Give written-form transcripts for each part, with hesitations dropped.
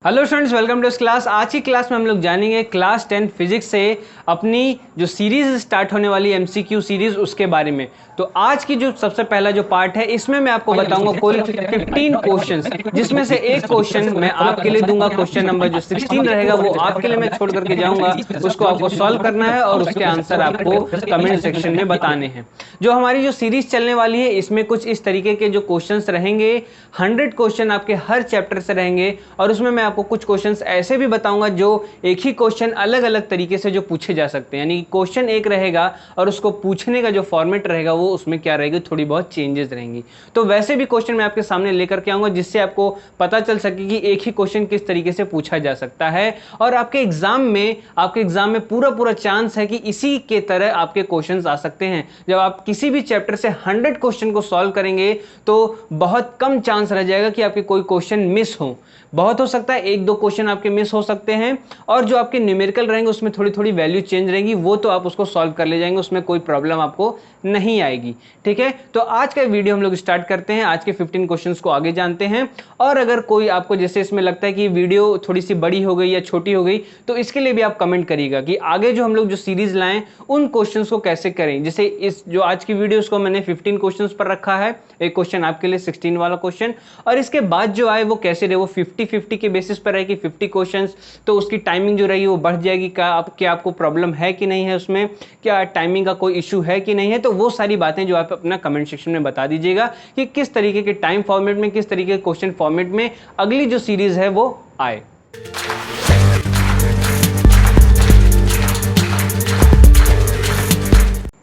Hello students, welcome to इस class. आज की क्लास में हम लोग जानेंगे क्लास 10 फिजिक्स से अपनी जो सीरीज स्टार्ट होने वाली एमसीक्यू सीरीज उसके बारे में। तो आज की जो सबसे पहला जो पार्ट है इसमें मैं आपको बताऊंगा कुल 15 क्वेश्चंस, जिसमें से एक क्वेश्चन मैं आपके लिए दूंगा। क्वेश्चन नंबर जो 16 रहेगा वो आपके लिए मैं छोड़ करके जाऊंगा, उसको आपको सॉल्व करना है और उसके आंसर आपको कमेंट सेक्शन में बताने हैं। जो हमारी जो सीरीज चलने वाली है इसमें कुछ इस तरीके के जो क्वेश्चंस रहेंगे, 100 क्वेश्चन आपके हर चैप्टर से रहेंगे और उसमें मैं आपको कुछ क्वेश्चंस ऐसे भी बताऊंगा जो एक ही क्वेश्चन अलग अलग तरीके से जो पूछे जा सकते हैं। यानी क्वेश्चन एक रहेगा और उसको पूछने का जो फॉर्मेट रहेगा वो उसमें क्या रहेगी, थोड़ी बहुत चेंजेस रहेंगी। तो वैसे भी क्वेश्चन मैं आपके सामने लेकर के आऊंगा जिससे आपको पता चल सके कि एक ही क्वेश्चन किस तरीके से पूछा जा सकता है। और आपके एग्जाम में पूरा पूरा चांस है कि इसी के तरह आपके क्वेश्चंस आ सकते हैं। जब आप किसी भी चैप्टर से 100 क्वेश्चन को सॉल्व करेंगे तो बहुत कम चांस रह जाएगा कि आपके कोई क्वेश्चन मिस हो। बहुत हो सकता है एक दो क्वेश्चन आपके मिस हो सकते हैं और जो आपके न्यूमेरिकल रहेंगे उसमें थोड़ी थोड़ी वैल्यू चेंज रहेगी, वो तो आप उसको सॉल्व कर ले जाएंगे, उसमें कोई प्रॉब्लम आपको नहीं आएगी। ठीक है, तो आज का वीडियो हम लोग स्टार्ट करते हैं। आज के 15 क्वेश्चंस को आगे जानते हैं। और अगर कोई आपको जैसे इसमें लगता है कि वीडियो थोड़ी सी बड़ी हो गई या छोटी हो गई तो इसके लिए भी आप कमेंट करिएगा कि आगे जो हम लोग जो सीरीज लाएं उन क्वेश्चंस को कैसे करें। जैसे इस जो आज की वीडियो उसको मैंने 15 क्वेश्चंस पर रखा है, एक क्वेश्चन आपके लिए 16 वाला क्वेश्चन, और इसके बाद जो आए वो कैसे रहे, वो 50-50 के बेसिस पर रहेगी। 50 क्वेश्चंस तो उसकी टाइमिंग जो रहेगी वो बढ़ जाएगी। क्या आपको प्रॉब्लम है कि नहीं है, उसमें क्या टाइमिंग का कोई इशू है कि नहीं है, तो वो सारी बातें जो आप अपना कमेंट सेक्शन में बता दीजिएगा कि किस तरीके के टाइम फॉर्मेट में, किस तरीके के क्वेश्चन फॉर्मेट में अगली जो सीरीज है वो आए।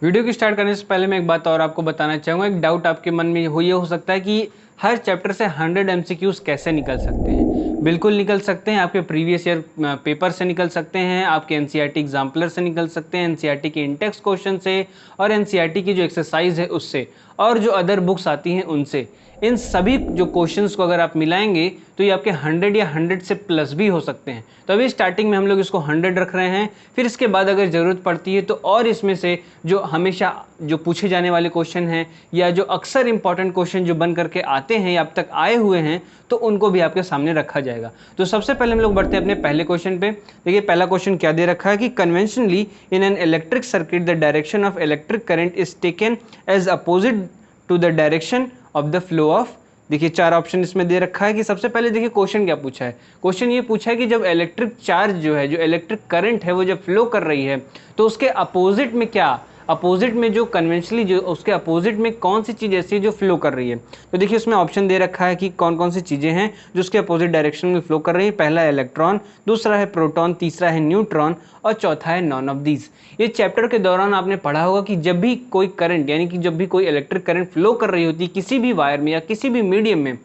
वीडियो की स्टार्ट करने से पहले मैं एक बात और आपको बताना चाहूँगा। एक डाउट आपके मन में ये हो सकता है कि हर चैप्टर से 100 एमसीक्यूज कैसे निकल सकते हैं। बिल्कुल निकल सकते हैं, आपके प्रीवियस ईयर पेपर से निकल सकते हैं, आपके एनसीईआरटी एग्जाम्पलर से निकल सकते हैं, एनसीईआरटी के इंटेक्स क्वेश्चन से और एनसीईआरटी की जो एक्सरसाइज है उससे और जो अदर बुक्स आती हैं उनसे। इन सभी जो क्वेश्चंस को अगर आप मिलाएंगे तो ये आपके 100 या 100 से प्लस भी हो सकते हैं। तो अभी स्टार्टिंग में हम लोग इसको 100 रख रहे हैं, फिर इसके बाद अगर ज़रूरत पड़ती है तो और इसमें से जो हमेशा जो पूछे जाने वाले क्वेश्चन हैं या जो अक्सर इंपॉर्टेंट क्वेश्चन जो बन करके आते हैं या अब तक आए हुए हैं तो उनको भी आपके सामने रखा जाएगा। तो सबसे पहले हम लोग बढ़ते हैं अपने पहले क्वेश्चन पे। देखिए पहला क्वेश्चन क्या दे रखा है कि conventionally in an electric circuit the direction of electric current is taken as opposite to the direction of the flow of. देखिए 4 ऑप्शन इसमें दे रखा है कि सबसे पहले देखिए क्वेश्चन क्या पूछा है। क्वेश्चन ये पूछा है कि जब इलेक्ट्रिक चार्ज जो है, जो इलेक्ट्रिक करंट है वो जब फ्लो कर रही है तो उसके अपोजिट में क्या, अपोजिट में जो कन्वेंशनली जो उसके अपोजिट में कौन सी चीज़ ऐसी है जो फ्लो कर रही है। तो देखिए उसमें ऑप्शन दे रखा है कि कौन कौन सी चीज़ें हैं जो उसके अपोजिट डायरेक्शन में फ्लो कर रही है। पहला है इलेक्ट्रॉन, दूसरा है प्रोटॉन, तीसरा है न्यूट्रॉन और चौथा है नॉन ऑफ दीज। ये चैप्टर के दौरान आपने पढ़ा होगा कि जब भी कोई करंट यानी कि जब भी कोई इलेक्ट्रिक करंट फ्लो कर रही होती है किसी भी वायर में या किसी भी मीडियम में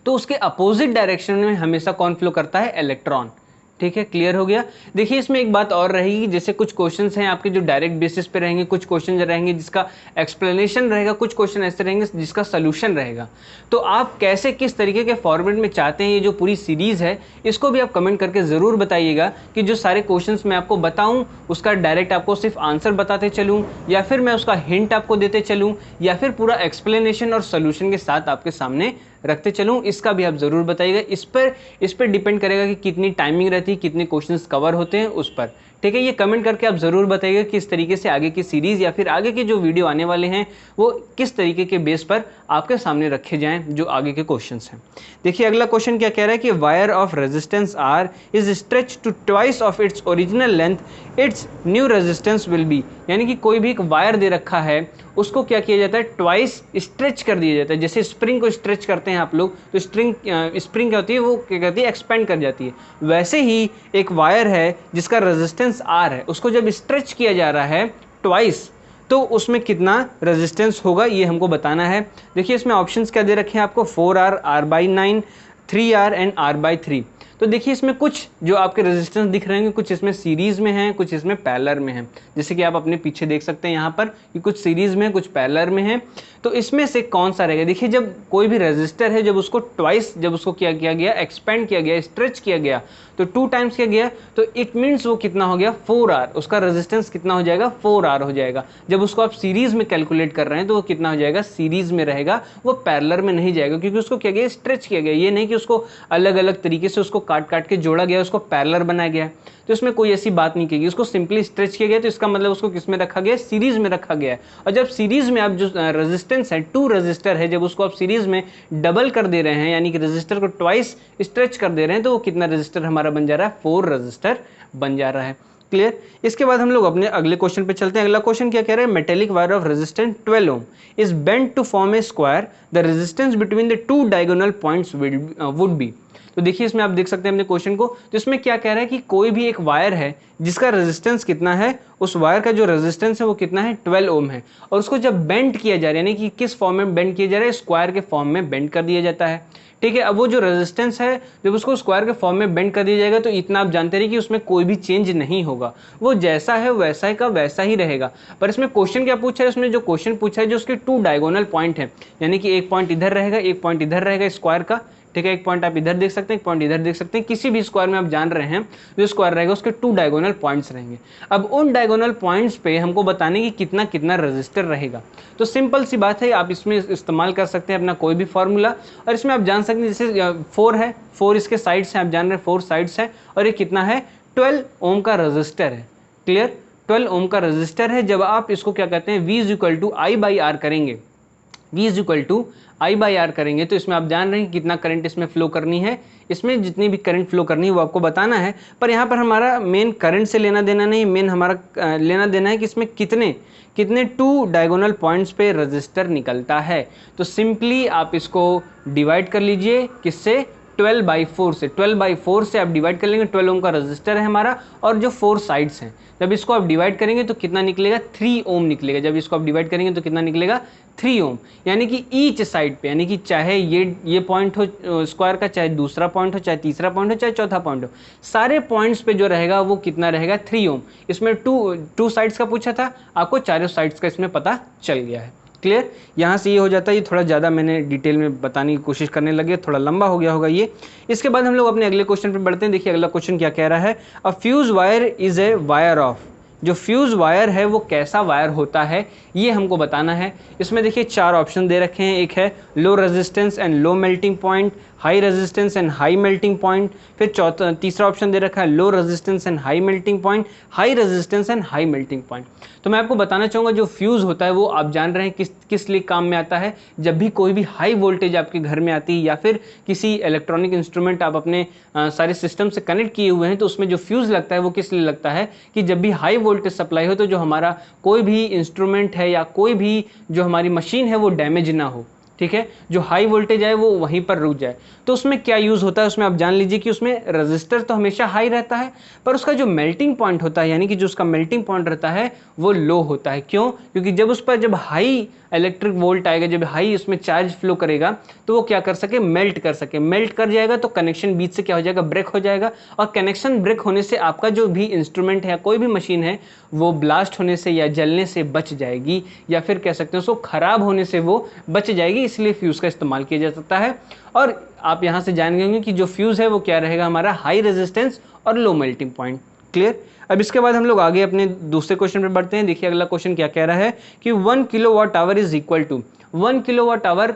तो उसके अपोजिट डायरेक्शन में हमेशा कौन फ्लो करता है, इलेक्ट्रॉन। ठीक है, क्लियर हो गया। देखिए इसमें एक बात और रहेगी, जैसे कुछ क्वेश्चंस हैं आपके जो डायरेक्ट बेसिस पे रहेंगे, कुछ क्वेश्चन रहेंगे जिसका एक्सप्लेनेशन रहेगा, कुछ क्वेश्चन ऐसे रहेंगे जिसका सोल्यूशन रहेगा। तो आप कैसे किस तरीके के फॉर्मेट में चाहते हैं ये जो पूरी सीरीज है इसको भी आप कमेंट करके ज़रूर बताइएगा कि जो सारे क्वेश्चंस मैं आपको बताऊं उसका डायरेक्ट आपको सिर्फ आंसर बताते चलूँ या फिर मैं उसका हिंट आपको देते चलूँ या फिर पूरा एक्सप्लेनेशन और सोल्यूशन के साथ आपके सामने रखते चलूँ, इसका भी आप ज़रूर बताइएगा। इस पर डिपेंड करेगा कि कितनी टाइमिंग रहती है, कितने क्वेश्चंस कवर होते हैं उस पर। ठीक है, ये कमेंट करके आप ज़रूर बताइएगा कि किस तरीके से आगे की सीरीज़ या फिर आगे के जो वीडियो आने वाले हैं वो किस तरीके के बेस पर आपके सामने रखे जाएं जो आगे के क्वेश्चंस हैं। देखिए अगला क्वेश्चन क्या कह रहा है कि wire of resistance R is stretch to twice of its original length, its new resistance will be. यानी कि कोई भी एक वायर दे रखा है उसको क्या किया जाता है, ट्वाइस स्ट्रेच कर दिया जाता है। जैसे स्प्रिंग को स्ट्रेच करते हैं आप लोग तो स्प्रिंग क्या होती है, वो क्या कहती है, एक्सपेंड कर जाती है। वैसे ही एक वायर है जिसका रेजिस्टेंस आर है, उसको जब स्ट्रेच किया जा रहा है ट्वाइस तो उसमें कितना रेजिस्टेंस होगा ये हमको बताना है। देखिए इसमें ऑप्शंस क्या दे रखे हैं आपको, 4R, R/9, 3R and R/3। तो देखिए इसमें कुछ जो आपके रेजिस्टेंस दिख रहे हैं कुछ इसमें सीरीज में हैं, कुछ इसमें पैरेलल में हैं। जैसे कि आप अपने पीछे देख सकते हैं यहाँ पर कि कुछ सीरीज में कुछ पैरेलल में हैं। तो इसमें से कौन सा रहेगा। देखिए जब कोई भी रेजिस्टर है जब उसको ट्वाइस जब उसको क्या किया गया, एक्सपेंड किया गया, स्ट्रेच किया गया तो 2 टाइम्स किया गया तो इट मीन्स वो कितना हो गया, 4R। उसका रेजिस्टेंस कितना हो जाएगा, 4R हो जाएगा। जब उसको आप सीरीज में कैलकुलेट कर रहे हैं तो वो कितना हो जाएगा, सीरीज में रहेगा, वो पैरेलल में नहीं जाएगा क्योंकि उसको क्या गया, स्ट्रेच किया गया। ये नहीं कि उसको अलग अलग तरीके से उसको काट काट के जोड़ा गया, उसको पैरेलल बनाया गया है, तो इसमें कोई ऐसी बात नहीं की गई। उसको सिंपली स्ट्रेच किया गया, तो इसका मतलब उसको किस में रखा गया, सीरीज में रखा गया है। और जब सीरीज में आप जो रेजिस्टेंस है 2 रजिस्टर है, जब उसको आप सीरीज में डबल कर दे रहे हैं, यानी कि रजिस्टर को ट्वाइस स्ट्रेच कर दे रहे हैं, तो वो कितना रजिस्टर हमारा बन जा रहा है, 4 रजिस्टर बन जा रहा है। क्लियर। इसके बाद हम लोग अपने अगले क्वेश्चन पे चलते हैं। अगला क्वेश्चन क्या कह रहा है, metallic wire of resistance 12 ohm is bent to form a square, the resistance between the 2 diagonal points would be. तो देखिए इसमें आप देख सकते हैं अपने क्वेश्चन को, तो इसमें क्या कह रहा है कि कोई भी एक वायर है जिसका रेजिस्टेंस कितना है, उस वायर का जो रेजिस्टेंस है वो कितना है, 12 ओम है, और उसको जब बेंड किया जा रहा है, यानी कि किस फॉर्म में बेंड किया जा रहा है, स्क्वायर के फॉर्म में बेंड कर दिया जाता है। ठीक है, अब वो जो रेजिस्टेंस है जब उसको स्क्वायर के फॉर्म में बेंड कर दिया जाएगा, तो इतना आप जानते रहिए कि उसमें कोई भी चेंज नहीं होगा, वो जैसा है वैसा ही का वैसा ही रहेगा। पर इसमें क्वेश्चन क्या पूछा है, उसमें जो क्वेश्चन पूछा है जो उसके 2 डायगोनल पॉइंट है, यानी कि एक पॉइंट इधर रहेगा, एक पॉइंट इधर रहेगा स्क्वायर का। ठीक है, एक पॉइंट आप इधर देख सकते हैं, एक पॉइंट इधर देख सकते हैं, किसी भी स्क्वायर में आप जान रहे हैं जो स्क्वायर रहेगा उसके 2 डायगोनल पॉइंट्स रहेंगे। अब उन डायगोनल पॉइंट्स पे हमको बताने की कितना कितना रजिस्टर रहेगा। तो सिंपल सी बात है, आप इसमें इस्तेमाल कर सकते हैं अपना कोई भी फॉर्मूला, और इसमें आप जान सकते हैं जैसे 4 है, 4 इसके साइड्स हैं, आप जान रहे हैं 4 साइड्स है, और ये कितना है, 12 ओम का रजिस्टर है। क्लियर, 12 ओम का रजिस्टर है। जब आप इसको क्या कहते हैं, V = I/R करेंगे, V = I/R करेंगे, तो इसमें आप जान रहे हैं कितना करंट इसमें फ्लो करनी है, इसमें जितनी भी करंट फ्लो करनी है वो आपको बताना है। पर यहाँ पर हमारा मेन करंट से लेना देना नहीं, मेन हमारा लेना देना है कि इसमें कितने कितने 2 डायगोनल पॉइंट्स पे रजिस्टर निकलता है। तो सिंपली आप इसको डिवाइड कर लीजिए, किससे, 12/4 से। 12/4 से आप डिवाइड कर लेंगे, 12 ओम का रजिस्टर है हमारा, और जो 4 साइड्स हैं, जब इसको आप डिवाइड करेंगे तो कितना निकलेगा, 3 ओम निकलेगा। जब इसको आप डिवाइड करेंगे तो कितना निकलेगा, 3 ओम। यानी कि ईच साइड पे, यानी कि चाहे ये पॉइंट हो स्क्वायर का, चाहे दूसरा पॉइंट हो, चाहे तीसरा पॉइंट हो, चाहे चौथा पॉइंट हो, सारे पॉइंट्स पे जो रहेगा वो कितना रहेगा, 3 ओम। इसमें टू साइड्स का पूछा था, आपको चारों साइड्स का इसमें पता चल गया है। क्लियर, यहाँ से ये हो जाता है। ये थोड़ा ज़्यादा मैंने डिटेल में बताने की कोशिश करने लगे, थोड़ा लंबा हो गया होगा ये। इसके बाद हम लोग अपने अगले क्वेश्चन पे बढ़ते हैं। देखिए अगला क्वेश्चन क्या कह रहा है, अ fuse wire is a wire of, जो फ्यूज वायर है वो कैसा वायर होता है ये हमको बताना है। इसमें देखिए 4 ऑप्शन दे रखे हैं, एक है low resistance and low melting point, high resistance and high melting point, फिर तीसरा ऑप्शन दे रखा है low resistance and high melting point, high resistance and high melting point. तो मैं आपको बताना चाहूँगा जो फ्यूज़ होता है वो आप जान रहे हैं किस लिए काम में आता है। जब भी कोई भी हाई वोल्टेज आपके घर में आती है या फिर किसी इलेक्ट्रॉनिक इंस्ट्रूमेंट आप अपने सारे सिस्टम से कनेक्ट किए हुए हैं, तो उसमें जो फ्यूज़ लगता है वो किस लिए लगता है कि जब भी हाई वोल्टेज सप्लाई हो तो जो हमारा कोई भी इंस्ट्रूमेंट है या कोई भी जो हमारी मशीन है वो डैमेज ना हो। ठीक है, जो हाई वोल्टेज है वो वहीं पर रुक जाए। तो उसमें क्या यूज़ होता है, उसमें आप जान लीजिए कि उसमें रजिस्टर तो हमेशा हाई रहता है, पर उसका जो मेल्टिंग पॉइंट होता है, यानी कि जो उसका मेल्टिंग पॉइंट रहता है वो लो होता है। क्यों? क्योंकि जब उस पर जब हाई इलेक्ट्रिक वोल्ट आएगा, जब हाई उसमें चार्ज फ्लो करेगा तो वो क्या कर सके, मेल्ट कर सके। मेल्ट कर जाएगा तो कनेक्शन बीच से क्या हो जाएगा, ब्रेक हो जाएगा, और कनेक्शन ब्रेक होने से आपका जो भी इंस्ट्रूमेंट है या कोई भी मशीन है वो ब्लास्ट होने से या जलने से बच जाएगी, या फिर कह सकते हैं उसको खराब होने से वो बच जाएगी। इसलिए फ्यूज़ का इस्तेमाल किया जा सकता है। और आप यहाँ से जान गए कि जो फ्यूज़ है वो क्या रहेगा, हमारा हाई रेजिस्टेंस और लो मेल्टिंग पॉइंट। क्लियर। अब इसके बाद हम लोग आगे अपने दूसरे क्वेश्चन पे बढ़ते हैं। देखिए अगला क्वेश्चन क्या कह रहा है कि 1 kilowatt hour is equal to, 1 kilowatt hour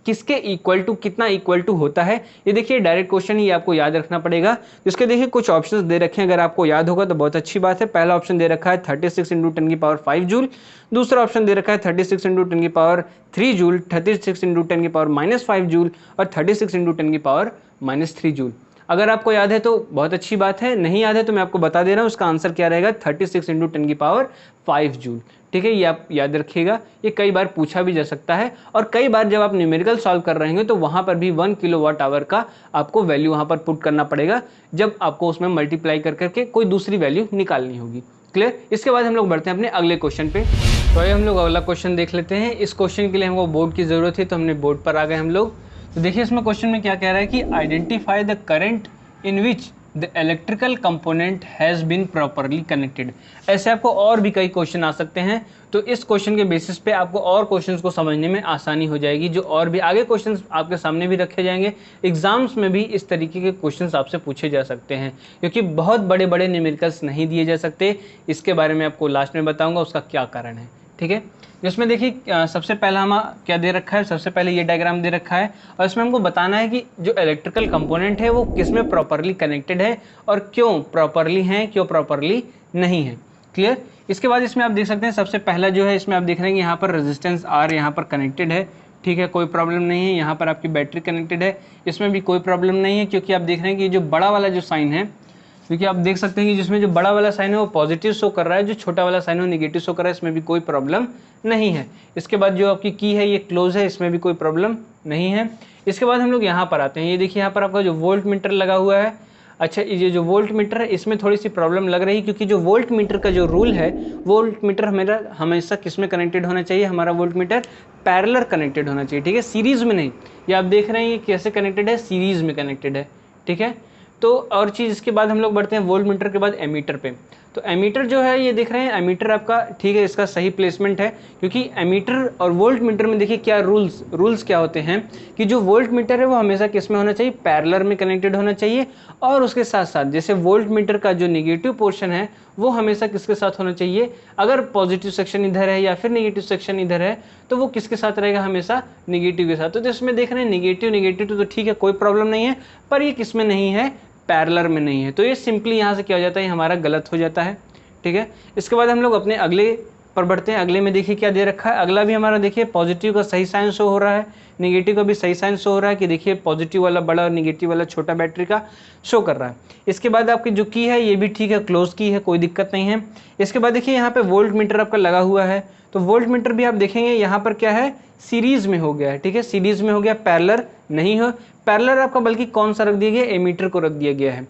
किसके इक्वल टू, कितना इक्वल टू होता है। ये देखिए डायरेक्ट क्वेश्चन, ये आपको याद रखना पड़ेगा। इसके देखिए कुछ ऑप्शंस दे रखे हैं, अगर आपको याद होगा तो बहुत अच्छी बात है। पहला ऑप्शन दे रखा है 36 × 10⁵ जूल, दूसरा ऑप्शन दे रखा है 36 × 10⁻³ जूल, 36 × 10⁻⁵ जूल और 36 × 10⁻³ जूल। अगर आपको याद है तो बहुत अच्छी बात है, नहीं याद है तो मैं आपको बता दे रहा हूँ, उसका आंसर क्या रहेगा, 36 × 10⁵ जूल। ठीक है, ये आप याद रखिएगा, ये कई बार पूछा भी जा सकता है, और कई बार जब आप न्यूमेरिकल सॉल्व कर रहे हैं तो वहाँ पर भी 1 किलोवाट आवर का आपको वैल्यू वहाँ पर पुट करना पड़ेगा, जब आपको उसमें मल्टीप्लाई कर करके कोई दूसरी वैल्यू निकालनी होगी। क्लियर। इसके बाद हम लोग बढ़ते हैं अपने अगले क्वेश्चन पे। तो आइए हम लोग अगला क्वेश्चन देख लेते हैं। इस क्वेश्चन के लिए हमको बोर्ड की ज़रूरत है, तो हमने बोर्ड पर आ गए हम लोग। तो देखिए इसमें क्वेश्चन में क्या कह रहा है कि identify the current in which the electrical component has been properly connected. ऐसे आपको और भी कई क्वेश्चन आ सकते हैं, तो इस क्वेश्चन के बेसिस पे आपको और क्वेश्चंस को समझने में आसानी हो जाएगी। जो और भी आगे क्वेश्चंस आपके सामने भी रखे जाएंगे, एग्जाम्स में भी इस तरीके के क्वेश्चंस आपसे पूछे जा सकते हैं, क्योंकि बहुत बड़े बड़े न्यूमेरिकल्स नहीं दिए जा सकते। इसके बारे में आपको लास्ट में बताऊँगा उसका क्या कारण है। ठीक है। जिसमें देखिए सबसे पहला हम क्या दे रखा है, सबसे पहले ये डायग्राम दे रखा है और इसमें हमको बताना है कि जो इलेक्ट्रिकल कंपोनेंट है वो किस में प्रॉपरली कनेक्टेड है और क्यों प्रॉपरली हैं, क्यों प्रॉपरली नहीं है। क्लियर। इसके बाद इसमें आप देख सकते हैं सबसे पहला जो है इसमें आप देख रहे हैं कि यहाँ पर रेजिस्टेंस आर यहाँ पर कनेक्टेड है, ठीक है, कोई प्रॉब्लम नहीं है। यहाँ पर आपकी बैटरी कनेक्टेड है, इसमें भी कोई प्रॉब्लम नहीं है, क्योंकि आप देख रहे हैं कि जो बड़ा वाला जो साइन है, क्योंकि आप देख सकते हैं कि जिसमें जो बड़ा वाला साइन है वो पॉजिटिव शो कर रहा है, जो छोटा वाला साइन है वो निगेटिव शो कर रहा है, इसमें भी कोई प्रॉब्लम नहीं है। इसके बाद जो आपकी की है ये क्लोज है, इसमें भी कोई प्रॉब्लम नहीं है। इसके बाद हम लोग यहाँ पर आते हैं, ये देखिए यहाँ पर आपका जो वोल्ट मीटर लगा हुआ है। अच्छा, ये जो वोल्ट मीटर है इसमें थोड़ी सी प्रॉब्लम लग रही है, क्योंकि जो वोल्ट मीटर का जो रूल है, वोल्ट मीटर हमें हमेशा किस में कनेक्टेड होना चाहिए, हमारा वोल्ट मीटर पैरेलल कनेक्टेड होना चाहिए, ठीक है, सीरीज में नहीं। ये आप देख रहे हैं ये कैसे कनेक्टेड है, सीरीज में कनेक्टेड है, ठीक है। तो और चीज़ इसके बाद हम लोग बढ़ते हैं वोल्ट मीटर के बाद एमीटर पे। तो एमीटर जो है ये देख रहे हैं, एमीटर आपका ठीक है, इसका सही प्लेसमेंट है, क्योंकि एमीटर और वोल्ट मीटर में देखिए क्या रूल्स क्या होते हैं कि जो वोल्ट मीटर है वो हमेशा किस में होना चाहिए, पैरेलल में कनेक्टेड होना चाहिए। और उसके साथ साथ जैसे वोल्ट मीटर का जो निगेटिव पोर्शन है वो हमेशा किसके साथ होना चाहिए, अगर पॉजिटिव सेक्शन इधर है या फिर निगेटिव सेक्शन इधर है तो वो किसके साथ रहेगा, हमेशा निगेटिव के साथ। तो इसमें देख रहे हैं निगेटिव तो ठीक है, कोई प्रॉब्लम नहीं है, पर ये किस में नहीं है, पैरेलल में नहीं है। तो ये सिंपली यहाँ से क्या हो जाता है, हमारा गलत हो जाता है, ठीक है। इसके बाद हम लोग अपने अगले पर बढ़ते हैं। अगले में देखिए क्या दे रखा है, अगला भी हमारा देखिए पॉजिटिव का सही साइन शो हो रहा है, निगेटिव का भी सही साइन शो हो रहा है, कि देखिए पॉजिटिव वाला बड़ा और निगेटिव वाला छोटा बैटरी का शो कर रहा है। इसके बाद आपकी जो की है ये भी ठीक है, क्लोज की है, कोई दिक्कत नहीं है। इसके बाद देखिए यहाँ पे वोल्ट मीटर आपका लगा हुआ है, तो वोल्ट मीटर भी आप देखेंगे यहाँ पर क्या है, सीरीज में हो गया है, ठीक है, सीरीज में हो गया, पैरेलल नहीं हो। पैरेलल आपका बल्कि कौन सा रख दिया गया, एमीटर को रख दिया गया है।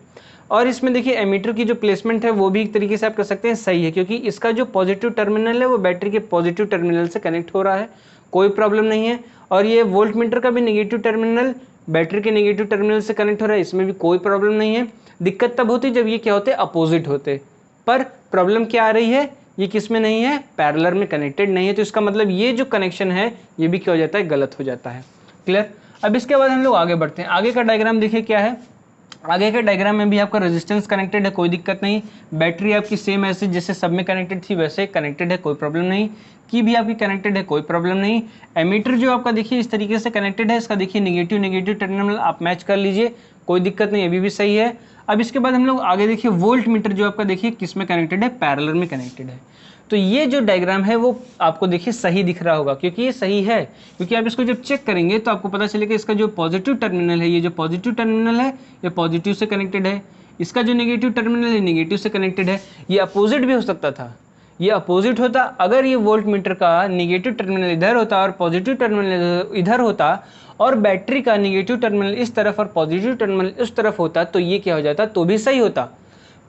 और इसमें देखिए एमीटर की जो प्लेसमेंट है वो भी एक तरीके से आप कह सकते हैं सही है, क्योंकि इसका जो पॉजिटिव टर्मिनल है वो बैटरी के पॉजिटिव टर्मिनल से कनेक्ट हो रहा है, कोई प्रॉब्लम नहीं है। और ये वोल्ट मीटर का भी नेगेटिव टर्मिनल बैटरी के नेगेटिव टर्मिनल से कनेक्ट हो रहा है, इसमें भी कोई प्रॉब्लम नहीं है। दिक्कत तब होती जब ये क्या होते, अपोजिट होते। पर प्रॉब्लम क्या आ रही है, ये किस में नहीं है, पैरेलल में कनेक्टेड नहीं है। तो इसका मतलब ये जो कनेक्शन है ये भी क्या हो जाता है, गलत हो जाता है। क्लियर। अब इसके बाद हम लोग आगे बढ़ते हैं। आगे का डायग्राम देखिए क्या है, आगे के डायग्राम में भी आपका रेजिस्टेंस कनेक्टेड है, कोई दिक्कत नहीं। बैटरी आपकी सेम ऐसे जैसे सब में कनेक्टेड थी वैसे कनेक्टेड है, कोई प्रॉब्लम नहीं। की भी आपकी कनेक्टेड है, कोई प्रॉब्लम नहीं। एमीटर जो आपका देखिए इस तरीके से कनेक्टेड है, इसका देखिए निगेटिव टर्मिनल आप मैच कर लीजिए, कोई दिक्कत नहीं, अभी भी सही है। अब इसके बाद हम लोग आगे देखिए वोल्ट मीटर जो आपका देखिए किस में कनेक्टेड है, पैरेलल में कनेक्टेड है। तो ये जो डायग्राम है वो आपको देखिए सही दिख रहा होगा, क्योंकि ये सही है, क्योंकि आप इसको जब चेक करेंगे तो आपको पता चलेगा इसका जो पॉजिटिव टर्मिनल है, ये जो पॉजिटिव टर्मिनल है ये पॉजिटिव से कनेक्टेड है, इसका जो नेगेटिव टर्मिनल है नेगेटिव से कनेक्टेड है। ये अपोजिट भी हो सकता था, ये अपोजिट होता अगर ये वोल्ट मीटर का नेगेटिव टर्मिनल इधर होता और पॉजिटिव टर्मिनल इधर होता, और बैटरी का नेगेटिव टर्मिनल इस तरफ और पॉजिटिव टर्मिनल इस तरफ होता, तो ये क्या हो जाता, तो भी सही होता।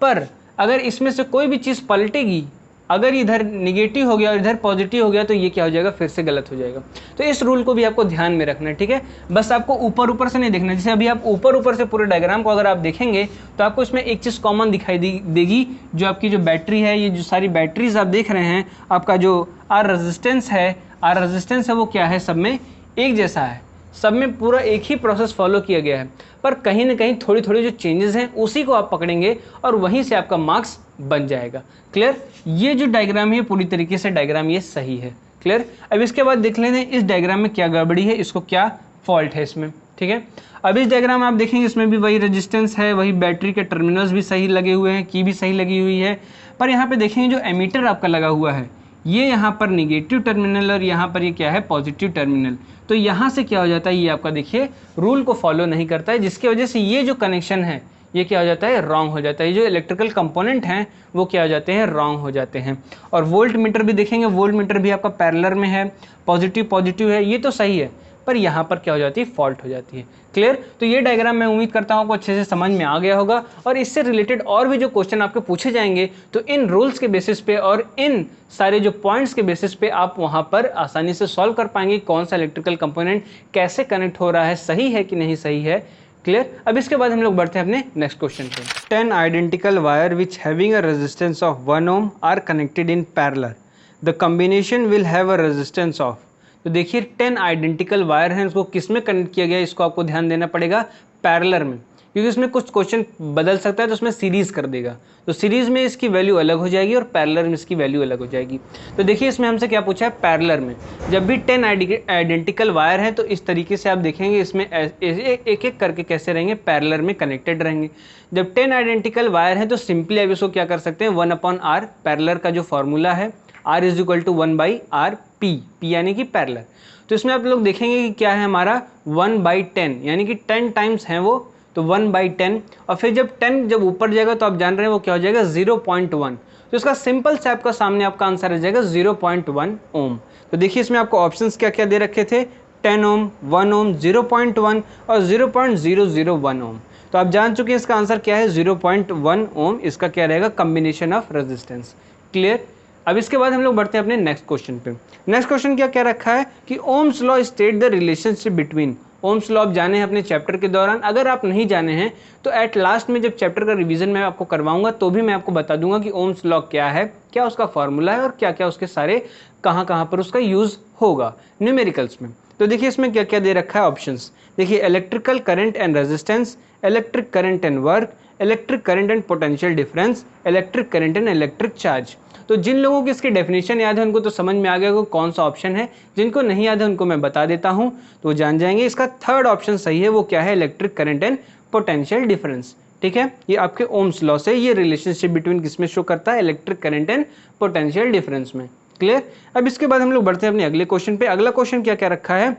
पर अगर इसमें से कोई भी चीज़ पलटेगी, अगर इधर निगेटिव हो गया और इधर पॉजिटिव हो गया, तो ये क्या हो जाएगा, फिर से गलत हो जाएगा। तो इस रूल को भी आपको ध्यान में रखना है, ठीक है। बस आपको ऊपर से नहीं देखना, जैसे अभी आप ऊपर से पूरे डायग्राम को अगर आप देखेंगे तो आपको इसमें एक चीज़ कॉमन दिखाई देगी, जो आपकी जो बैटरी है, ये जो सारी बैटरीज आप देख रहे हैं, आपका जो आर रेजिस्टेंस है वो क्या है, सब में एक जैसा है, सब में पूरा एक ही प्रोसेस फॉलो किया गया है। पर कहीं ना कहीं थोड़ी थोड़ी जो चेंजेस हैं उसी को आप पकड़ेंगे और वहीं से आपका मार्क्स बन जाएगा। क्लियर। ये जो डायग्राम है पूरी तरीके से डायग्राम ये सही है। क्लियर। अब इसके बाद देख लेते हैं इस डायग्राम में क्या गड़बड़ी है, इसको क्या फॉल्ट है इसमें, ठीक है। अब इस डायग्राम में आप देखेंगे इसमें भी वही रेजिस्टेंस है, वही बैटरी के टर्मिनल्स भी सही लगे हुए हैं, की भी सही लगी हुई है। पर यहाँ पे देखेंगे जो एमीटर आपका लगा हुआ है ये यहाँ पर निगेटिव टर्मिनल और यहाँ पर ये क्या है, पॉजिटिव टर्मिनल। तो यहाँ से क्या हो जाता है, ये आपका देखिए रूल को फॉलो नहीं करता है, जिसकी वजह से ये जो कनेक्शन है ये क्या हो जाता है, रॉन्ग हो जाता है। ये जो इलेक्ट्रिकल कंपोनेंट हैं वो क्या हो जाते हैं, रॉन्ग हो जाते हैं। और वोल्ट मीटर भी देखेंगे, वोल्ट मीटर भी आपका पैरेलल में है, पॉजिटिव है, ये तो सही है, पर यहाँ पर क्या हो जाती है, फॉल्ट हो जाती है। क्लियर। तो ये डायग्राम मैं उम्मीद करता हूँ आपको अच्छे से समझ में आ गया होगा, और इससे रिलेटेड और भी जो क्वेश्चन आपके पूछे जाएंगे तो इन रूल्स के बेसिस पे और इन सारे जो पॉइंट्स के बेसिस पे आप वहाँ पर आसानी से सॉल्व कर पाएंगे, कौन सा इलेक्ट्रिकल कंपोनेंट कैसे कनेक्ट हो रहा है, सही है कि नहीं सही है। क्लियर। अब इसके बाद हम लोग बढ़ते हैं अपने नेक्स्ट क्वेश्चन पे। 10 identical wire which having a resistance of 1 ohm are connected in parallel, the combination will have a resistance of. तो देखिए 10 आइडेंटिकल वायर हैं, उसको किस में कनेक्ट किया गया, इसको आपको ध्यान देना पड़ेगा, पैरेलल में। क्योंकि उसमें कुछ क्वेश्चन बदल सकता है तो उसमें सीरीज कर देगा, तो सीरीज में इसकी वैल्यू अलग हो जाएगी और पैरेलल में इसकी वैल्यू अलग हो जाएगी। तो देखिए इसमें हमसे क्या पूछा है, पैरेलल में जब भी 10 आइडेंटिकल वायर हैं तो इस तरीके से आप देखेंगे इसमें एक एक करके कैसे रहेंगे, पैरेलल में कनेक्टेड रहेंगे। जब 10 आइडेंटिकल वायर हैं तो सिंपली अब इसको क्या कर सकते हैं, 1/r, पैरेलल का जो फॉर्मूला है r is equal to 1/r p यानी कि पैरेलल। तो इसमें आप लोग देखेंगे कि क्या है हमारा 1/10 यानी कि 10 टाइम्स हैं वो, तो 1/10 और फिर जब 10 जब ऊपर जाएगा तो आप जान रहे हैं वो क्या हो जाएगा 0.1, तो इसका सिंपल से आपका सामने आपका आंसर आ जाएगा 0.1 ओम। तो देखिए इसमें आपको ऑप्शंस क्या क्या दे रखे थे, 10 ओम, 1 ओम, 0.1 और 0.001 ओम। तो आप जान चुके हैं इसका आंसर क्या है 0.1 ओम, इसका क्या रहेगा कॉम्बिनेशन ऑफ रेजिस्टेंस। क्लियर। अब इसके बाद हम लोग बढ़ते हैं अपने नेक्स्ट क्वेश्चन पे। नेक्स्ट क्वेश्चन क्या क्या रखा है कि Ohm's law state the relationship between, Ohm's law आप जाने हैं अपने चैप्टर के दौरान, अगर आप नहीं जाने हैं तो एट लास्ट में जब चैप्टर का रिवीजन मैं आपको करवाऊंगा तो भी मैं आपको बता दूंगा कि ओम्स लॉ क्या है, क्या उसका फॉर्मूला है और क्या क्या उसके सारे कहाँ पर उसका यूज होगा न्यूमेरिकल्स में। तो देखिए इसमें क्या क्या दे रखा है ऑप्शंस, देखिए electrical current and resistance, electric current and work, electric current and potential difference, electric current and electric charge. तो जिन लोगों की इसकी डेफिनेशन याद है उनको तो समझ में आ गया कि कौन सा ऑप्शन है, जिनको नहीं याद है उनको मैं बता देता हूं तो जान जाएंगे। इसका थर्ड ऑप्शन सही है, वो क्या है, electric current and potential difference. ठीक है, ये आपके ओम्स लॉ से ये रिलेशनशिप बिटवीन किसमें शो करता है, electric current and potential difference में। क्लियर। अब इसके बाद हम लोग बढ़ते हैं अपने अगले क्वेश्चन पे। अगला क्वेश्चन क्या क्या रखा है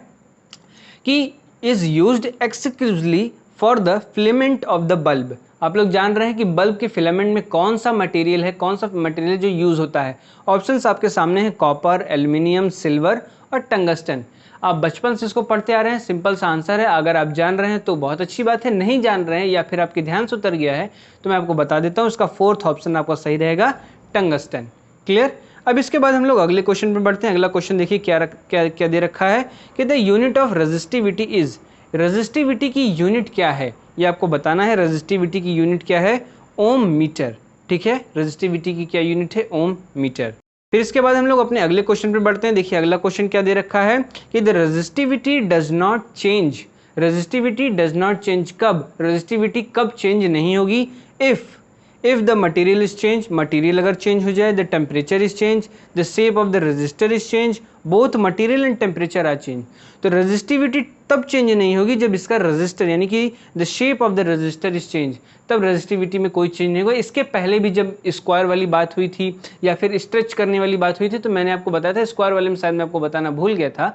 कि is used exclusively for the filament of the bulb. आप लोग जान रहे हैं कि बल्ब के फिलामेंट में कौन सा मटेरियल है, कौन सा मटेरियल जो यूज होता है। ऑप्शंस आपके सामने हैं, कॉपर, एल्यूमिनियम, सिल्वर और टंगस्टन। आप बचपन से इसको पढ़ते आ रहे हैं, सिंपल सा आंसर है। अगर आप जान रहे हैं तो बहुत अच्छी बात है, नहीं जान रहे हैं या फिर आपके ध्यान से उतर गया है तो मैं आपको बता देता हूँ, इसका फोर्थ ऑप्शन आपका सही रहेगा, टंगस्टन। क्लियर। अब इसके बाद हम लोग अगले क्वेश्चन पर बढ़ते हैं। अगला क्वेश्चन देखिए क्या दे रखा है कि the unit of resistivity is, resistivity की यूनिट क्या है ये आपको बताना है। रेजिस्टिविटी की यूनिट क्या है, ओम मीटर। ठीक है, रेजिस्टिविटी की क्या यूनिट है, ओम मीटर। फिर इसके बाद हम लोग अपने अगले क्वेश्चन पर बढ़ते हैं। देखिए अगला क्वेश्चन क्या दे रखा है कि the resistivity does not change, resistivity does not change, कब रेजिस्टिविटी कब चेंज नहीं होगी, if the material is change, material अगर चेंज हो जाए, the temperature is change, the shape of the resistor is change, both material and temperature are change. तो resistivity तब change नहीं होगी जब इसका रजिस्टर यानी कि the shape of the resistor is change, तब रेजिस्टिविटी में कोई चेंज नहीं होगा। इसके पहले भी जब स्क्वायर वाली बात हुई थी या फिर स्ट्रेच करने वाली बात हुई थी तो मैंने आपको बताया था, स्क्वायर वाले में शायद मैं आपको बताना भूल गया था,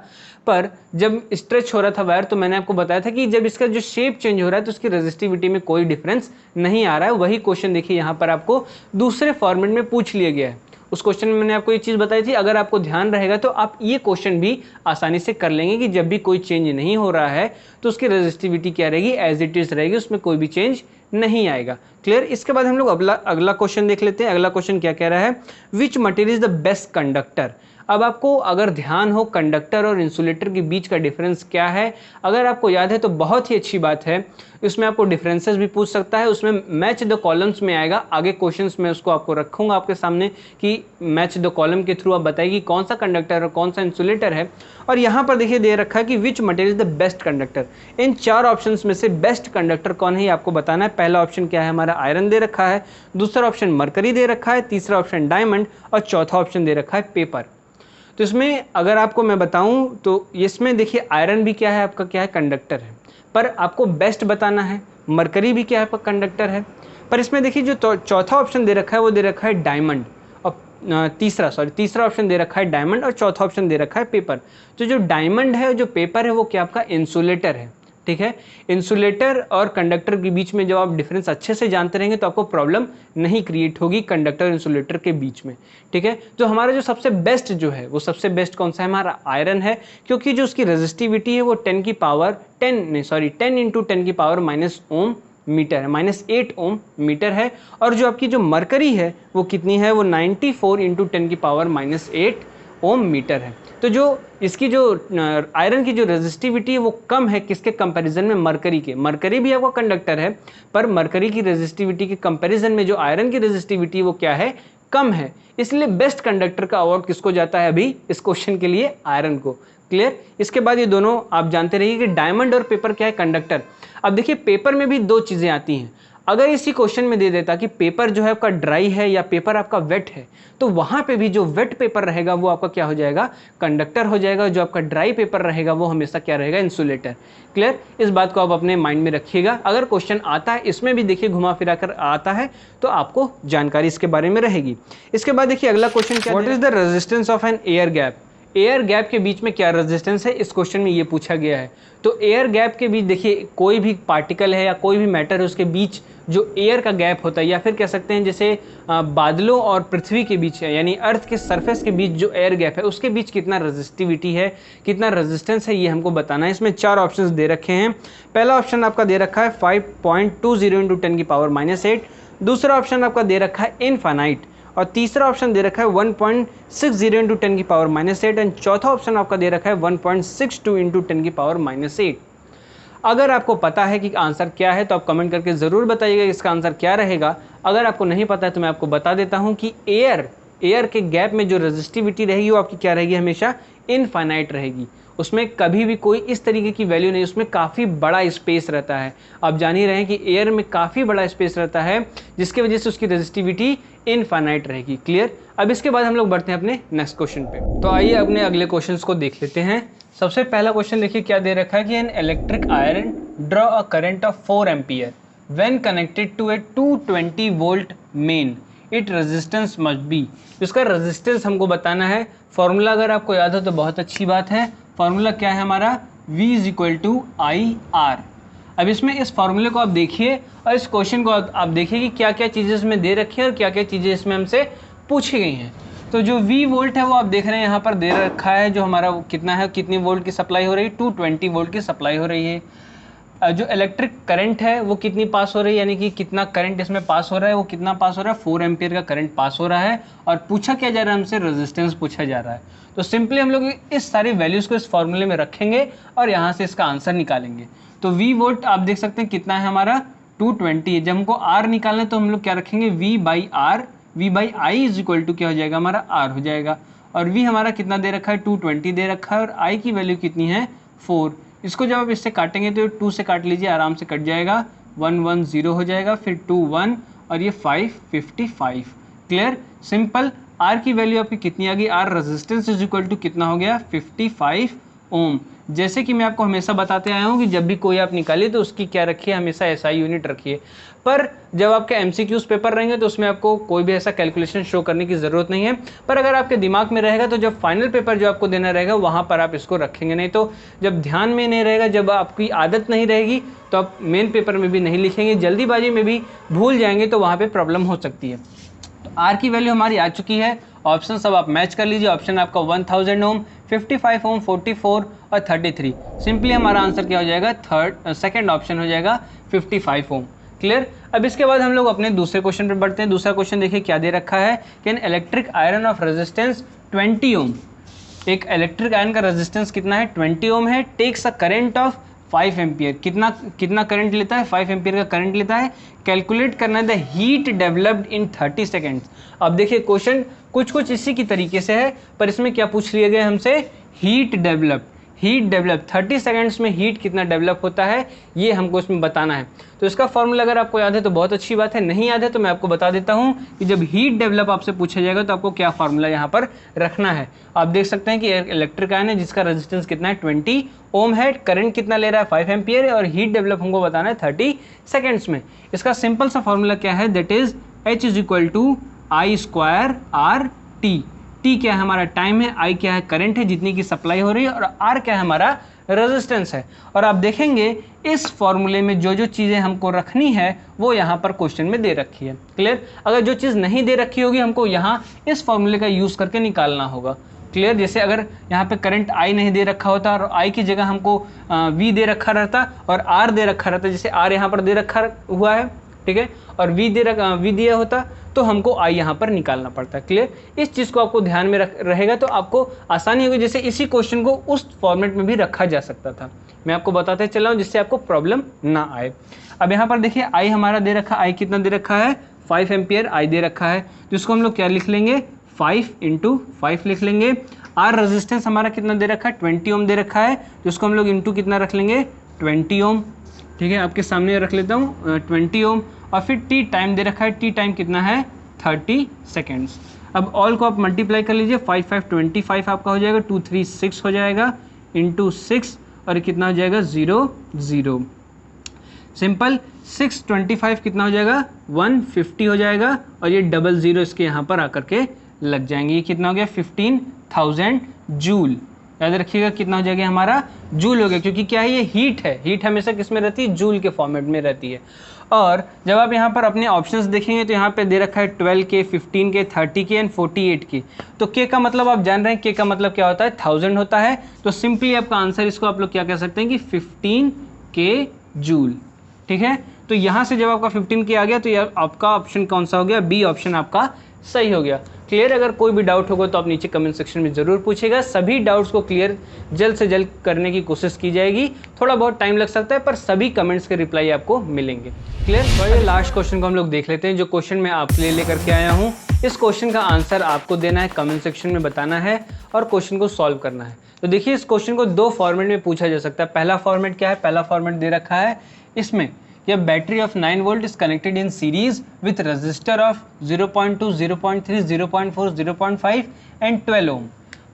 पर जब स्ट्रेच हो रहा था वायर तो मैंने आपको बताया था कि जब इसका जो शेप चेंज हो रहा है तो उसकी रेजिस्टिविटी में कोई डिफरेंस नहीं आ रहा है। वही क्वेश्चन देखिए यहाँ पर आपको दूसरे फॉर्मेट में पूछ लिया गया है। उस क्वेश्चन में मैंने आपको ये चीज़ बताई थी, अगर आपको ध्यान रहेगा तो आप ये क्वेश्चन भी आसानी से कर लेंगे कि जब भी कोई चेंज नहीं हो रहा है तो उसकी रेजिस्टिविटी क्या रहेगी, एज इट इज रहेगी, उसमें कोई भी चेंज नहीं आएगा। क्लियर। इसके बाद हम लोग अगला क्वेश्चन देख लेते हैं। अगला क्वेश्चन क्या कह रहा है, विच material is the best conductor. अब आपको अगर ध्यान हो कंडक्टर और इंसुलेटर के बीच का डिफरेंस क्या है, अगर आपको याद है तो बहुत ही अच्छी बात है। इसमें आपको डिफरेंसेस भी पूछ सकता है, उसमें मैच द कॉलम्स में आएगा। आगे क्वेश्चंस में उसको आपको रखूंगा आपके सामने कि मैच द कॉलम के थ्रू आप बताएगी कौन सा कंडक्टर और कौन सा इंसुलेटर है। और यहाँ पर देखिए दे रखा है कि which material is the best conductor. इन चार ऑप्शन में से बेस्ट कंडक्टर कौन है ये आपको बताना है। पहला ऑप्शन क्या है हमारा, आयरन दे रखा है, दूसरा ऑप्शन मरकरी दे रखा है, तीसरा ऑप्शन डायमंड और चौथा ऑप्शन दे रखा है पेपर। तो इसमें अगर आपको मैं बताऊं तो इसमें देखिए आयरन भी क्या है आपका, क्या है, कंडक्टर है, पर आपको बेस्ट बताना है। मरकरी भी क्या है आपका, कंडक्टर है, पर इसमें देखिए जो चौथा ऑप्शन दे रखा है वो दे रखा है डायमंड और तीसरा ऑप्शन दे रखा है डायमंड और चौथा ऑप्शन दे रखा है पेपर। तो जो डायमंड है जो पेपर है वो क्या आपका इंसुलेटर है। ठीक है, इंसुलेटर और कंडक्टर के बीच में जब आप डिफरेंस अच्छे से जानते रहेंगे तो आपको प्रॉब्लम नहीं क्रिएट होगी कंडक्टर और इंसुलेटर के बीच में। ठीक है, तो हमारा जो सबसे बेस्ट जो है वो सबसे बेस्ट कौन सा है, हमारा आयरन है, क्योंकि जो उसकी रेजिस्टिविटी है वो 10 इंटू 10 की पावर माइनस ओम मीटर है, -8 ओम मीटर है। और जो आपकी जो मरकरी है वो कितनी है, वो 94 इंटू 10 की पावर -8 ओम मीटर है। तो जो इसकी जो आयरन की जो रेजिस्टिविटी है वो कम है किसके कंपैरिजन में, मरकरी के। मरकरी भी आपका कंडक्टर है पर मरकरी की रेजिस्टिविटी के कंपैरिजन में जो आयरन की रेजिस्टिविटी वो क्या है, कम है। इसलिए बेस्ट कंडक्टर का अवार्ड किसको जाता है अभी इस क्वेश्चन के लिए, आयरन को। क्लियर। इसके बाद ये दोनों आप जानते रहिए कि डायमंड और पेपर क्या है, कंडक्टर। अब देखिए पेपर में भी दो चीज़ें आती हैं। अगर इसी क्वेश्चन में दे देता कि पेपर जो है आपका ड्राई है या पेपर आपका वेट है, तो वहां पे भी जो वेट पेपर रहेगा वो आपका क्या हो जाएगा, कंडक्टर हो जाएगा। जो आपका ड्राई पेपर रहेगा वो हमेशा क्या रहेगा, इंसुलेटर। क्लियर, इस बात को आप अपने माइंड में रखिएगा। अगर क्वेश्चन आता है, इसमें भी देखिए घुमा फिरा कर आता है, तो आपको जानकारी इसके बारे में रहेगी। इसके बाद देखिए अगला क्वेश्चन क्या, what is the resistance of an air gap. Air gap के बीच में क्या रेजिस्टेंस है, इस क्वेश्चन में ये पूछा गया है। तो एयर गैप के बीच देखिए कोई भी पार्टिकल है या कोई भी मैटर है, उसके बीच जो एयर का गैप होता है, या फिर कह सकते हैं जैसे बादलों और पृथ्वी के बीच है, यानी अर्थ के सरफेस के बीच जो एयर गैप है, उसके बीच कितना रेजिस्टिविटी है, कितना रेजिस्टेंस है, ये हमको बताना है। इसमें 4 ऑप्शंस दे रखे हैं। पहला ऑप्शन आपका दे रखा है 5.20 × 10⁻⁸। दूसरा ऑप्शन आपका दे रखा है इनफाइनाइट, और तीसरा ऑप्शन दे रखा है 1.60 × 10⁻⁸, एंड चौथा ऑप्शन आपका दे रखा है 1.62 × 10⁻⁸। अगर आपको पता है कि आंसर क्या है तो आप कमेंट करके ज़रूर बताइएगा इसका आंसर क्या रहेगा। अगर आपको नहीं पता है तो मैं आपको बता देता हूं कि एयर के गैप में जो रेजिस्टिविटी रहेगी वो आपकी क्या रहेगी, हमेशा इनफाइनाइट रहेगी। उसमें कभी भी कोई इस तरीके की वैल्यू नहीं, उसमें काफ़ी बड़ा स्पेस रहता है। आप जान ही रहे हैं कि एयर में काफ़ी बड़ा स्पेस रहता है, जिसकी वजह से उसकी रेजिस्टिविटी इनफाइनाइट रहेगी। क्लियर। अब इसके बाद हम लोग बढ़ते हैं अपने नेक्स्ट क्वेश्चन पे। तो आइए अपने अगले क्वेश्चन को देख लेते हैं। सबसे पहला क्वेश्चन देखिए क्या दे रखा है कि an electric iron draw a current of 4 ampere when connected to a 220 volt main, it resistance must be. इसका रेजिस्टेंस हमको बताना है। फॉर्मूला अगर आपको याद हो तो बहुत अच्छी बात है। फॉर्मूला क्या है हमारा, V = IR। अब इसमें इस फॉर्मूले को आप देखिए और इस क्वेश्चन को आप देखिए कि क्या क्या चीज़ें इसमें दे रखी है और क्या क्या चीज़ें इसमें हमसे पूछी गई हैं। तो जो V वोल्ट है वो आप देख रहे हैं यहाँ पर दे रखा है, जो हमारा कितना है, कितनी वोल्ट की सप्लाई हो रही है, 220 वोल्ट की सप्लाई हो रही है। जो इलेक्ट्रिक करंट है वो कितनी पास हो रही है, यानी कि कितना करंट इसमें पास हो रहा है, वो कितना पास हो रहा है, 4 एम्पियर का करंट पास हो रहा है। और पूछा क्या जा रहा है हमसे, रेजिस्टेंस पूछा जा रहा है। तो सिंपली हम लोग इस सारी वैल्यूज़ को इस फॉर्मूले में रखेंगे और यहाँ से इसका आंसर निकालेंगे। तो V वोल्ट आप देख सकते हैं कितना है हमारा, 220 है। जब हमको R निकालना है तो हम लोग क्या रखेंगे, V/R, V/I = क्या हो जाएगा हमारा, R हो जाएगा। और V हमारा कितना दे रखा है, 220 दे रखा है, और I की वैल्यू कितनी है, 4। इसको जब आप इससे काटेंगे तो 2 से काट लीजिए, आराम से कट जाएगा, 110 हो जाएगा, फिर 21 और ये 555। Clear, simple. R की वैल्यू आपकी कितनी आ गई, R रेजिस्टेंस = कितना हो गया, 55 ओम। जैसे कि मैं आपको हमेशा बताते आया हूँ कि जब भी कोई आप निकालिए तो उसकी क्या रखिए, हमेशा SI यूनिट रखिए। पर जब आपके MCQs पेपर रहेंगे तो उसमें आपको कोई भी ऐसा कैलकुलेशन शो करने की ज़रूरत नहीं है। पर अगर आपके दिमाग में रहेगा तो जब फाइनल पेपर जो आपको देना रहेगा वहाँ पर आप इसको रखेंगे। नहीं तो जब ध्यान में नहीं रहेगा, जब आपकी आदत नहीं रहेगी तो आप मेन पेपर में भी नहीं लिखेंगे, जल्दीबाजी में भी भूल जाएंगे, तो वहाँ पर प्रॉब्लम हो सकती है। तो R की वैल्यू हमारी आ चुकी है। ऑप्शन सब आप मैच कर लीजिए। ऑप्शन आपका 1000 ओम, 55 ओम, 44 और 33। सिंपली हमारा आंसर क्या हो जाएगा, सेकंड ऑप्शन हो जाएगा 55 ओम। क्लियर। अब इसके बाद हम लोग अपने दूसरे क्वेश्चन पर बढ़ते हैं। दूसरा क्वेश्चन देखिए क्या दे रखा है कि an electric iron of resistance 20 ओम, एक इलेक्ट्रिक आयरन का रेजिस्टेंस कितना है, 20 ओम है, takes a current of 5 ampere. कितना करंट लेता है, 5 एम्पियर का करंट लेता है। कैलकुलेट करना है the heat developed in 30 seconds. अब देखिए क्वेश्चन कुछ इसी की तरीके से है, पर इसमें क्या पूछ लिया गया हमसे, हीट डेवलप 30 सेकंड्स में हीट कितना डेवलप होता है, ये हमको इसमें बताना है। तो इसका फॉर्मूला अगर आपको याद है तो बहुत अच्छी बात है, नहीं याद है तो मैं आपको बता देता हूँ कि जब हीट डेवलप आपसे पूछा जाएगा तो आपको क्या फॉर्मूला यहाँ पर रखना है। आप देख सकते हैं कि इलेक्ट्रिक आयन है जिसका रेजिस्टेंस कितना है, 20 ओम है, करंट कितना ले रहा है, 5 एम्पियर है, और हीट डेवलप हमको बताना है 30 सेकेंड्स में। इसका सिंपल सा फॉर्मूला क्या है, that is H = I² RT। T क्या है हमारा टाइम है, I क्या है करंट है जितनी की सप्लाई हो रही है, और R क्या है हमारा रेजिस्टेंस है। और आप देखेंगे इस फॉर्मूले में जो जो चीज़ें हमको रखनी है वो यहाँ पर क्वेश्चन में दे रखी है। क्लियर। अगर जो चीज़ नहीं दे रखी होगी हमको यहाँ इस फॉर्मूले का यूज़ करके निकालना होगा। क्लियर। जैसे अगर यहाँ पे करंट I नहीं दे रखा होता और I की जगह हमको V दे रखा रहता और R दे रखा रहता, जैसे R यहाँ पर दे रखा हुआ है, ठीक है, और V दिया होता तो हमको I यहाँ पर निकालना पड़ता है। क्लियर। इस चीज़ को आपको ध्यान में रहेगा तो आपको आसानी होगी। जैसे इसी क्वेश्चन को उस फॉर्मेट में भी रखा जा सकता था, मैं आपको बताते चला हूँ जिससे आपको प्रॉब्लम ना आए। अब यहाँ पर देखिए I हमारा दे रखा, I कितना दे रखा है, 5 एम्पियर I दे रखा है, तो इसको हम लोग क्या लिख लेंगे, 5 × 5 लिख लेंगे। आर रेजिस्टेंस हमारा कितना दे रखा है, 20 ओम दे रखा है, जिसको हम लोग इंटू कितना रख लेंगे, 20 ओम। ठीक है, आपके सामने रख लेता हूँ 20 ओम। और फिर टी टाइम दे रखा है, टी टाइम कितना है, 30 सेकेंड्स। अब ऑल को आप मल्टीप्लाई कर लीजिए, 5 5 25 आपका हो जाएगा, 2 3 6 हो जाएगा, इंटू 6 और कितना हो जाएगा, 0 0। सिंपल। 6 25 कितना हो जाएगा, 150 हो जाएगा, और ये डबल ज़ीरो इसके यहाँ पर आकर के लग जाएंगे। ये कितना हो गया, 15,000 जूल। याद रखिएगा कितना हो जाएगा हमारा, जूल हो गया, क्योंकि क्या है, ये हीट है। हीट हमेशा किस में रहती है, जूल के फॉर्मेट में रहती है। और जब आप यहाँ पर अपने ऑप्शंस देखेंगे तो यहाँ पे दे रखा है 12 के, 15 के, 30 के एंड 48 के। तो के का मतलब आप जान रहे हैं, के का मतलब क्या होता है, 1000 होता है। तो सिंपली आपका आंसर, इसको आप लोग क्या कह सकते हैं कि 15 के जूल। ठीक है, तो यहाँ से जब आपका 15 के आ गया तो ये आपका ऑप्शन कौन सा हो गया, बी ऑप्शन आपका सही हो गया। क्लियर। अगर कोई भी डाउट होगा तो आप नीचे कमेंट सेक्शन में ज़रूर पूछेगा। सभी डाउट्स को क्लियर जल्द से जल्द करने की कोशिश की जाएगी। थोड़ा बहुत टाइम लग सकता है, पर सभी कमेंट्स के रिप्लाई आपको मिलेंगे। क्लियर। तो ये लास्ट क्वेश्चन को हम लोग देख लेते हैं, जो क्वेश्चन मैं आपके लिए लेकर के आया हूँ। इस क्वेश्चन का आंसर आपको देना है, कमेंट सेक्शन में बताना है और क्वेश्चन को सॉल्व करना है। तो देखिए, इस क्वेश्चन को दो फॉर्मेट में पूछा जा सकता है। पहला फॉर्मेट क्या है, पहला फॉर्मेट दे रखा है इसमें, यह battery of 9 volt is connected in series with resistor of 0.2, 0.3, 0.4, 0.5 and 12 ohm.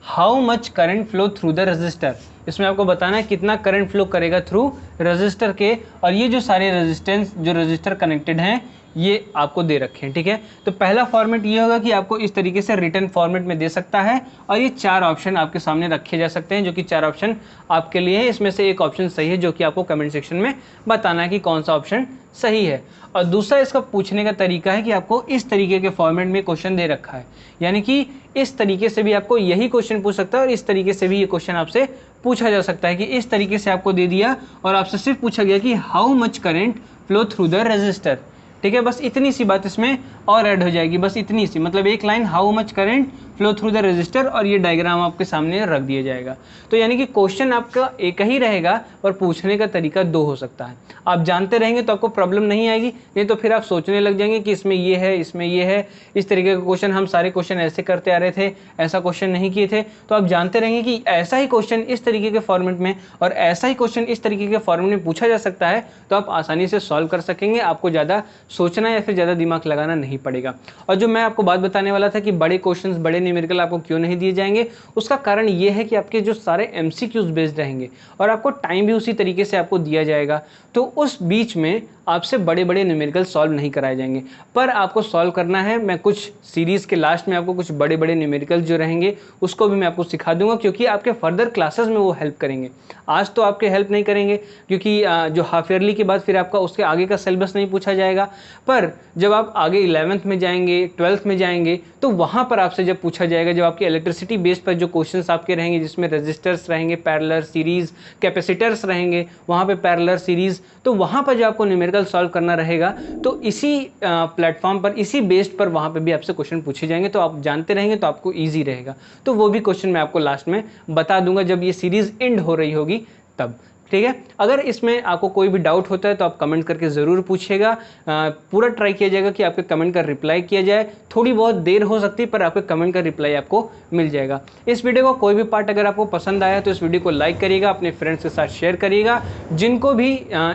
How much current flow through the resistor. इसमें आपको बताना है कितना करंट फ्लो करेगा थ्रू रजिस्टर के। और ये जो सारे रेजिस्टेंस जो रजिस्टर कनेक्टेड हैं ये आपको दे रखे हैं। ठीक है, तो पहला फॉर्मेट ये होगा कि आपको इस तरीके से रिटर्न फॉर्मेट में दे सकता है, और ये 4 ऑप्शन आपके सामने रखे जा सकते हैं, जो कि 4 ऑप्शन आपके लिए है। इसमें से एक ऑप्शन सही है, जो कि आपको कमेंट सेक्शन में बताना है कि कौन सा ऑप्शन सही है। और दूसरा इसका पूछने का तरीका है कि आपको इस तरीके के फॉर्मेट में क्वेश्चन दे रखा है, यानी कि इस तरीके से भी आपको यही क्वेश्चन पूछ सकता है, और इस तरीके से भी ये क्वेश्चन आपसे पूछा जा सकता है कि इस तरीके से आपको दे दिया और आपसे सिर्फ पूछा गया कि how much current flow through the register. ठीक है, बस इतनी सी बात इसमें और ऐड हो जाएगी, बस इतनी सी, मतलब एक line how much current flow through the register, और ये डायग्राम आपके सामने रख दिया जाएगा। तो यानी कि क्वेश्चन आपका एक ही रहेगा और पूछने का तरीका 2 हो सकता है। आप जानते रहेंगे तो आपको प्रॉब्लम नहीं आएगी, नहीं तो फिर आप सोचने लग जाएंगे कि इसमें ये है, इसमें ये है, इस तरीके का क्वेश्चन, हम सारे क्वेश्चन ऐसे करते आ रहे थे, ऐसा क्वेश्चन नहीं किए थे। तो आप जानते रहेंगे कि ऐसा ही क्वेश्चन इस तरीके के फॉर्मेट में और ऐसा ही क्वेश्चन इस तरीके के फॉर्मेट में पूछा जा सकता है, तो आप आसानी से सॉल्व कर सकेंगे। आपको ज़्यादा सोचना या फिर ज़्यादा दिमाग लगाना नहीं पड़ेगा। और जो मैं आपको बात बताने वाला था कि बड़े क्वेश्चंस, बड़े न्यूमेरिकल आपको क्यों नहीं दिए जाएंगे, उसका कारण ये है कि आपके जो सारे MCQs बेस्ड रहेंगे और आपको टाइम भी उसी तरीके से आपको दिया जाएगा, तो उस बीच में आपसे बड़े बड़े न्यूमेरिकल सॉल्व नहीं कराए जाएंगे। पर आपको सॉल्व करना है। मैं कुछ सीरीज़ के लास्ट में आपको कुछ बड़े बड़े न्यूमेरिकल जो रहेंगे उसको भी मैं आपको सिखा दूंगा, क्योंकि आपके फर्दर क्लासेस में वो हेल्प करेंगे। आज तो आपके हेल्प नहीं करेंगे, क्योंकि जो हाफ ईयरली के बाद फिर आपका उसके आगे का सिलेबस नहीं पूछा जाएगा। पर जब आप आगे 11th में जाएंगे, 12th में जाएंगे, तो वहाँ पर आपसे जब पूछा जाएगा, जब आपके इलेक्ट्रिसिटी बेस पर जो क्वेश्चंस आपके रहेंगे, जिसमें रजिस्टर्स रहेंगे, पैरेलल, सीरीज, कैपेसिटर्स रहेंगे, वहाँ पे पैरेलल, सीरीज, तो वहाँ पर जो आपको न्यूमेरिकल सॉल्व करना रहेगा, तो इसी प्लेटफॉर्म पर, इसी बेस्ड पर वहाँ पे भी आपसे क्वेश्चन पूछे जाएंगे। तो आप जानते रहेंगे तो आपको ईजी रहेगा। तो वो भी क्वेश्चन मैं आपको लास्ट में बता दूंगा जब ये सीरीज एंड हो रही होगी तब। ठीक है, अगर इसमें आपको कोई भी डाउट होता है तो आप कमेंट करके ज़रूर पूछिएगा। पूरा ट्राई किया जाएगा कि आपके कमेंट का रिप्लाई किया जाए। थोड़ी बहुत देर हो सकती है, पर आपके कमेंट का रिप्लाई आपको मिल जाएगा। इस वीडियो का कोई भी पार्ट अगर आपको पसंद आया तो इस वीडियो को लाइक करिएगा, अपने फ्रेंड्स के साथ शेयर करिएगा। जिनको भी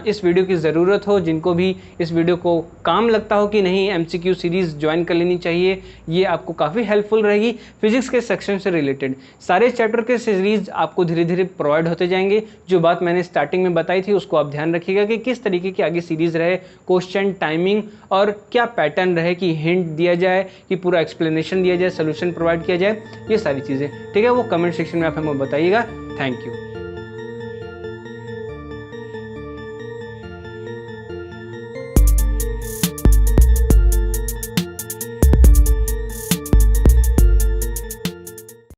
इस वीडियो की ज़रूरत हो, जिनको भी इस वीडियो को काम लगता हो कि नहीं MCQ सीरीज़ ज्वाइन कर लेनी चाहिए, ये आपको काफ़ी हेल्पफुल रहेगी। फिजिक्स के सेक्शन से रिलेटेड सारे चैप्टर के सीरीज़ आपको धीरे धीरे प्रोवाइड होते जाएंगे। जो बात मैंने स्टार्टिंग में बताई थी उसको आप ध्यान रखिएगा कि किस तरीके की आगे सीरीज रहे, क्वेश्चन, टाइमिंग और क्या पैटर्न रहे, कि हिंट दिया जाए, कि पूरा एक्सप्लेनेशन दिया जाए, सोल्यूशन प्रोवाइड किया जाए, ये सारी चीज़ें। ठीक है, वो कमेंट सेक्शन में आप हमें बताइएगा। Thank you.